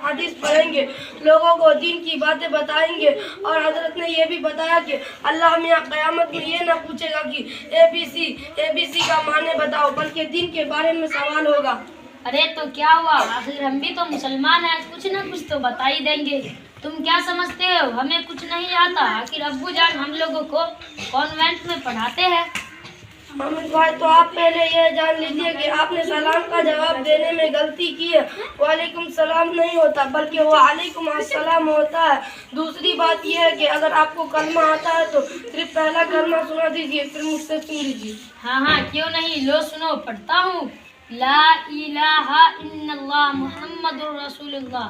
حدیث پڑھیں گے، لوگوں کو دین کی باتیں بتائیں گے، اور حضرت نے یہ بھی بتایا کہ اللہ میاں قیامت میں یہ نہ پوچھے گا کہ اے بی سی کا معنی بتاؤ، بلکہ دین کے بارے میں سوال ہوگا۔ ارے تو کیا ہوا، آخر ہم بھی تو مسلمان ہیں، کچھ نہ کچھ تو بتا ہی دیں گے۔ تم کیا سمجھتے ہو ہمیں کچھ نہیں آتا؟ آخر ابو جان ہم لوگوں کو کانوینٹ میں پڑھاتے ہیں۔ حامد بھائی تو آپ پہلے یہ جان لیجئے کہ آپ نے سلام کا جواب دینے میں غلطی کی ہے۔ وعلیکم السلام نہیں ہوتا بلکہ وعلیکم السلام ہوتا ہے۔ دوسری بات یہ ہے کہ اگر آپ کو کلمہ آتا ہے تو صرف پہلا کلمہ سنا دیجئے، پھر مجھ سے سن لیجئے۔ ہاں کیوں نہیں، لو سنو، پڑھتا ہوں۔ لا الہ الا اللہ محمد رسول اللہ۔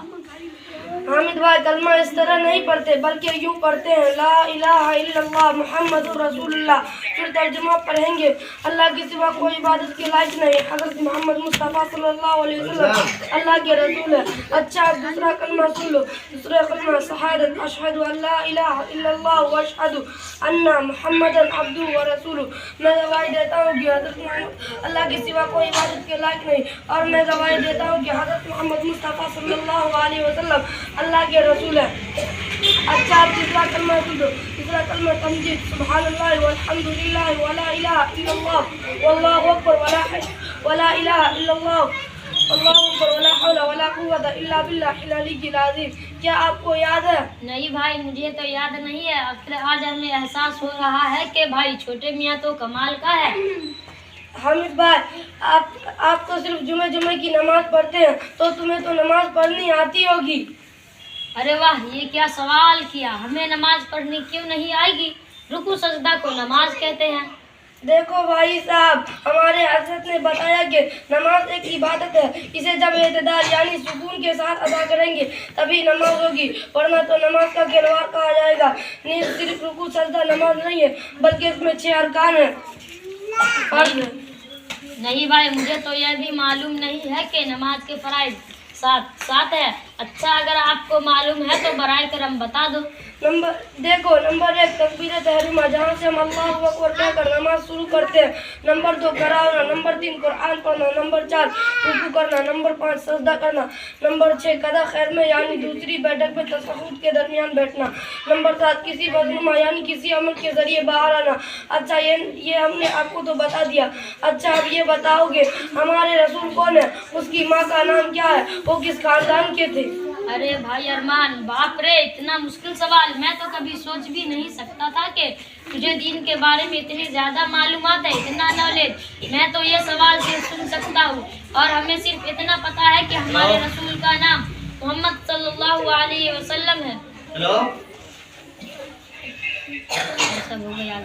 حامد بھائی کلمہ اس طرح نہیں پڑھتے بلکہ یوں پڑھتے ہیں، لا الہ الا اللہ محمد رسول اللہ۔ پھر ترجمہ پڑھیں گے، اللہ کے سوا کوئی عبادت کے لائق نہیں، حضرت محمد مصطفیٰ صلی اللہ علیہ وسلم اللہ کے رسول ہے۔ اچھا اب دوسرا کلمہ سن لو۔ دوسرا کلمہ شہادت، اشہد ان لا الہ الا اللہ واشہد ان محمدا عبدہ ورسولہ۔ میں گواہی دیتا ہوں کہ حضرت محمد اللہ کے سوا کوئی عبادت کے لائق نہیں، اور میں گواہی دیتا ہوں کہ حضرت محمد مصطفیٰ صلی اللہ علیہ وسلم اللہ کے رسول ہے۔ اچھا اب تیسرا کلمہ سن لو۔ تیسرا کلمہ تمجید، سبحان اللہ والحمد للہ ولا الہ الا اللہ واللہ اکبر ولا الہ الا اللہ اللہ اکبر ولا حول ولا قوت الا باللہ العلی العظیم۔ کیا آپ کو یاد ہے؟ نہیں بھائی مجھے تو یاد نہیں ہے، پھر آج ہمیں احساس ہو رہا ہے کہ بھائی چھوٹے میاں تو کمال کا ہے۔ حامد بھائی آپ تو صرف جمعے کی نماز پڑھتے ہیں، تو تمہیں تو نماز پڑھنی آتی ہوگی۔ ارے واہ، یہ کیا سوال کیا، ہمیں نماز پڑھنی کیوں نہیں آئے گی؟ رکوع سجدہ کو نماز کہتے ہیں۔ دیکھو بھائی صاحب، ہمارے حضرت نے بتایا کہ نماز ایک عبادت ہے، اسے جب اعتدال یعنی سکون کے ساتھ ادا کریں گے تبھی نماز ہوگی، ورنہ تو نماز کا کھلواڑ کہا جائے گا۔ نیز صرف رکوع سجدہ نماز نہیں ہے بلکہ اس میں 6 ارکان ہیں۔ نہیں بھائی مجھے تو یہ بھی معلوم نہیں ہے کہ نماز کے فرائض 7 ہے۔ اچھا اگر آپ کو معلوم ہے تو برائے کرم بتا دو۔ دیکھو، نمبر 1 تکبیر تحریمہ، جہاں سے ہم اللہ اکبر کہہ کر نماز شروع کرتے ہیں۔ نمبر 2 قرآن ہونا۔ نمبر 3 قرآن پڑھنا۔ نمبر 4 رکوع کرنا۔ نمبر 5 سجدہ کرنا۔ نمبر 6 قضا خیر میں یعنی دوسری بیٹھک میں تشہد کے درمیان بیٹھنا۔ نمبر 7 کسی مظلومہ یعنی کسی عمل کے ذریعے باہر آنا۔ اچھا یہ ہم نے آپ کو تو بتا دیا۔ اچھا اب یہ بتاؤ گے ہمارے رسول کون ہے، اس کی ماں کا نام کیا ہے، وہ کس خاندان کے تھے؟ ارے بھائی ارمان، باپ رے اتنا مشکل سوال، میں تو کبھی سوچ بھی نہیں سکتا تھا کہ تجھے دین کے بارے میں اتنی زیادہ معلومات ہے، اتنا نالج۔ میں تو یہ سوال صرف سن سکتا ہوں، اور ہمیں صرف اتنا پتا ہے کہ ہمارے رسول کا نام محمد صلی اللہ علیہ وسلم ہے۔ سب ہو گیا۔